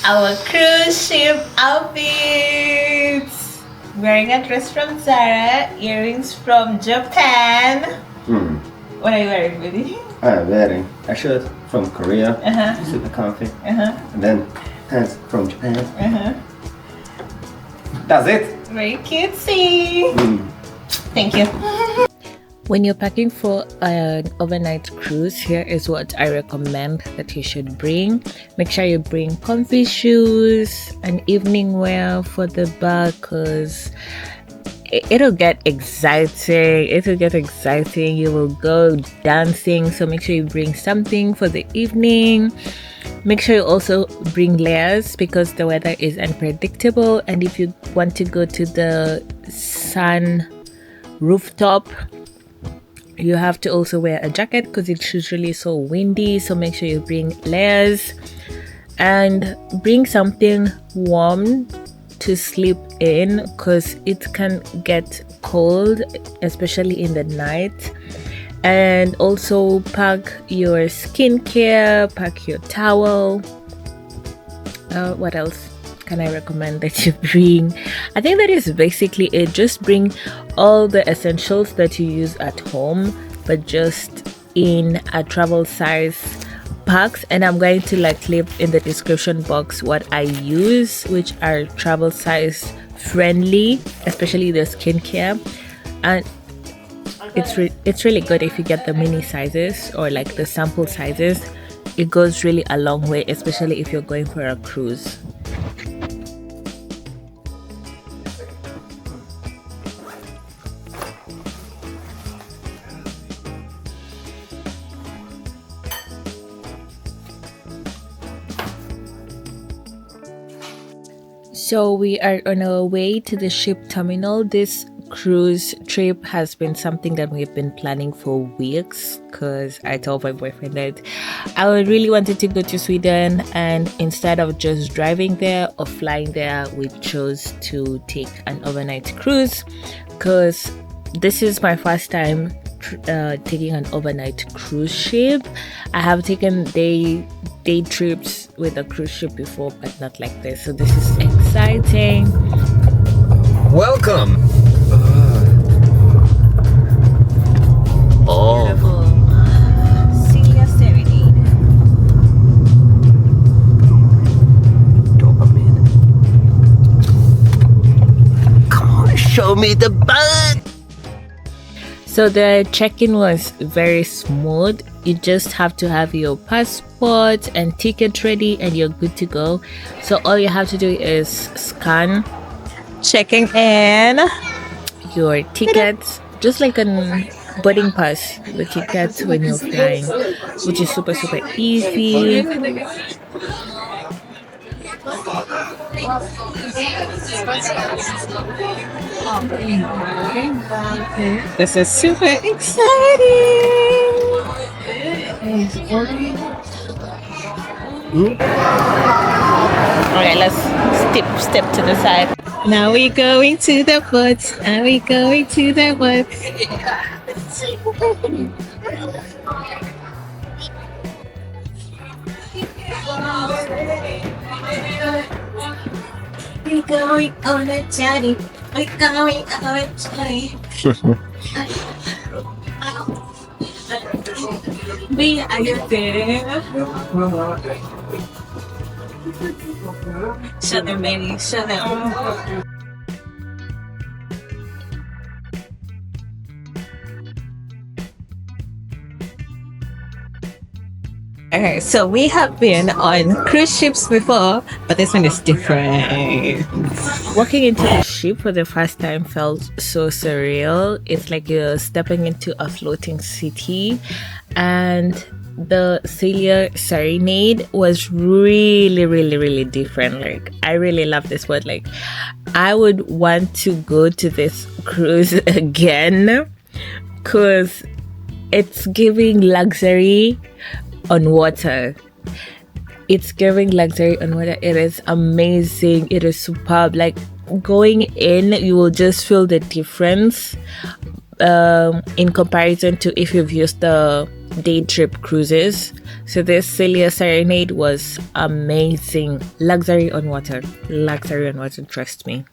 our cruise ship outfits. Wearing a dress from Zara, earrings from Japan. What are you wearing, buddy? I'm wearing a shirt from Korea, super comfy, and then pants from Japan. That's it. Very cutesy. Thank you. When you're packing for an overnight cruise, here is what I recommend that you should bring. Make sure you bring comfy shoes and evening wear for the bag, because it'll get exciting. You will go dancing, so make sure you bring something for the evening. Make sure you also bring layers, because the weather is unpredictable, and if you want to go to the sun rooftop, you have to also wear a jacket because it's usually so windy. So make sure you bring layers and bring something warm to sleep in, because it can get cold, especially in the night. And also pack your skincare, pack your towel. What else can I recommend that you bring? I think that is basically it. Just bring all the essentials that you use at home, but just in a travel size packs. And I'm going to leave in the description box what I use, which are travel size friendly, especially the skincare. And it's really good if you get the mini sizes or the sample sizes. It goes really a long way, especially if you're going for a cruise. So we are on our way to the ship terminal. This cruise trip has been something that we've been planning for weeks, because I told my boyfriend that I really wanted to go to Sweden, and instead of just driving there or flying there, we chose to take an overnight cruise, because this is my first time taking an overnight cruise ship. I have taken day trips with a cruise ship before, but not like this, so this is exciting. Welcome. Beautiful Silja Serenade. Dopamine. Come on, show me the butt. So the check-in was very smooth. You just have to have your passport and ticket ready and you're good to go. So all you have to do is scan checking in your tickets, just like a boarding pass, the tickets when you're flying, which is super easy. This is super exciting. Okay, let's step to the side. Now we're going to the woods. We're going on a journey. We are there. Show them, baby. Show them. Okay, so we have been on cruise ships before, but this one is different. Walking into the ship for the first time felt so surreal. It's like you're stepping into a floating city, and the Silja Serenade was really different. I really love this word. I would want to go to this cruise again, because it's giving luxury on water. It is amazing. It is superb. Going in, you will just feel the difference in comparison to if you've used the day trip cruises. So this Silja Serenade was amazing. Luxury on water, trust me.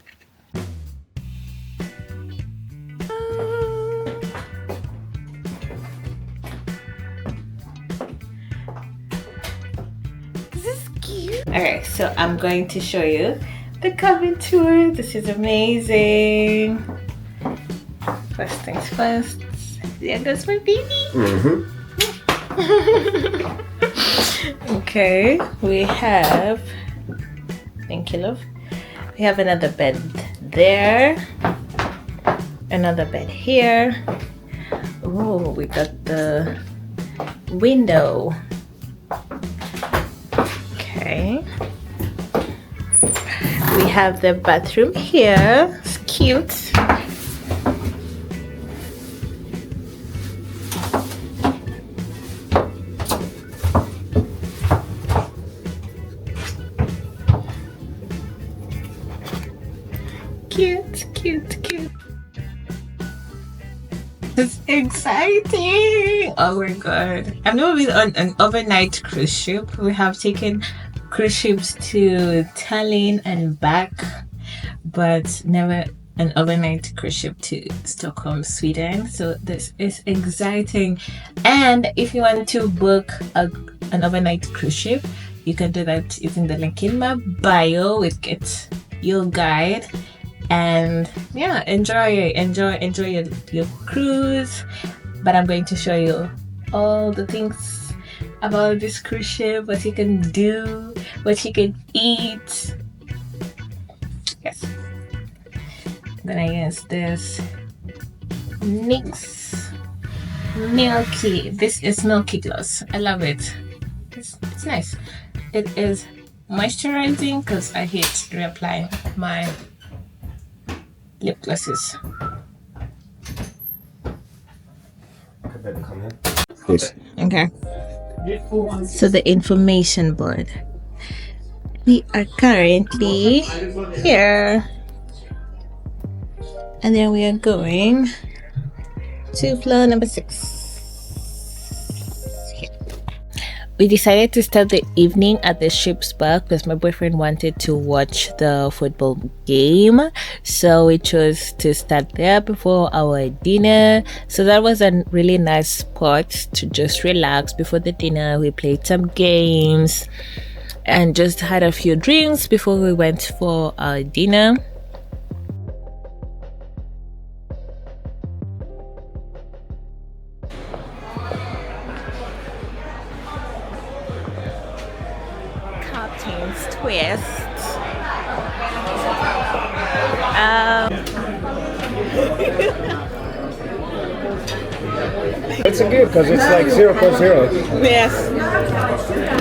This is cute. Alright, so I'm going to show you the cabin tour. This is amazing. First things first, there goes my baby. Okay, we have, thank you love, we have another bed there, another bed here. Oh, we got the window. Okay, we have the bathroom here. It's cute. Cute. It's exciting. Oh my god. I've never been on an overnight cruise ship. We have taken cruise ships to Tallinn and back, but never an overnight cruise ship to Stockholm, Sweden. So this is exciting. And if you want to book an overnight cruise ship, you can do that using the link in my bio. It gets your guide. And yeah, enjoy your cruise. But I'm going to show you all the things about this cruise ship, what you can do, what you can eat. Yes, I'm gonna use this NYX Milky. This is Milky Gloss. I love it. It's nice. It is moisturizing because I hate reapplying my lip glosses. Okay. So the information board. We are currently here. And then we are going to floor number 6. We decided to start the evening at the ship's back because my boyfriend wanted to watch the football game, so we chose to start there before our dinner. So that was a really nice spot to just relax before the dinner. We played some games and just had a few drinks before we went for our dinner. Captain's twist. It's a good because it's like 0.0. Yes.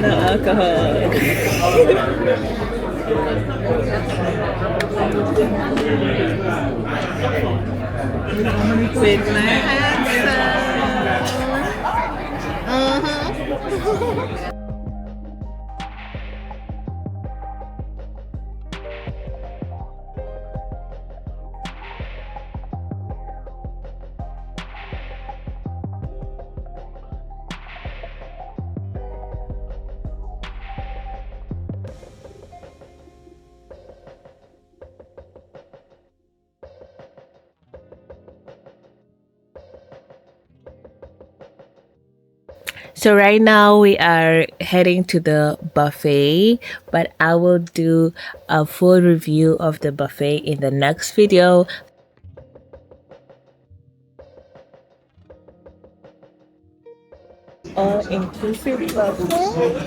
No alcohol. With my handsome. So right now we are heading to the buffet, but I will do a full review of the buffet in the next video. All inclusive buffet.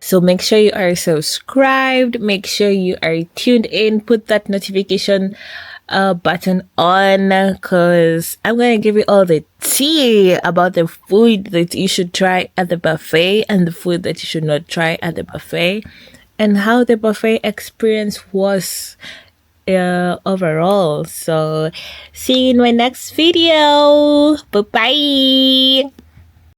So make sure you are subscribed, make sure you are tuned in, put that notification button on, because I'm going to give you all the tea about the food that you should try at the buffet and the food that you should not try at the buffet, and how the buffet experience was overall. So see you in my next video. Bye bye.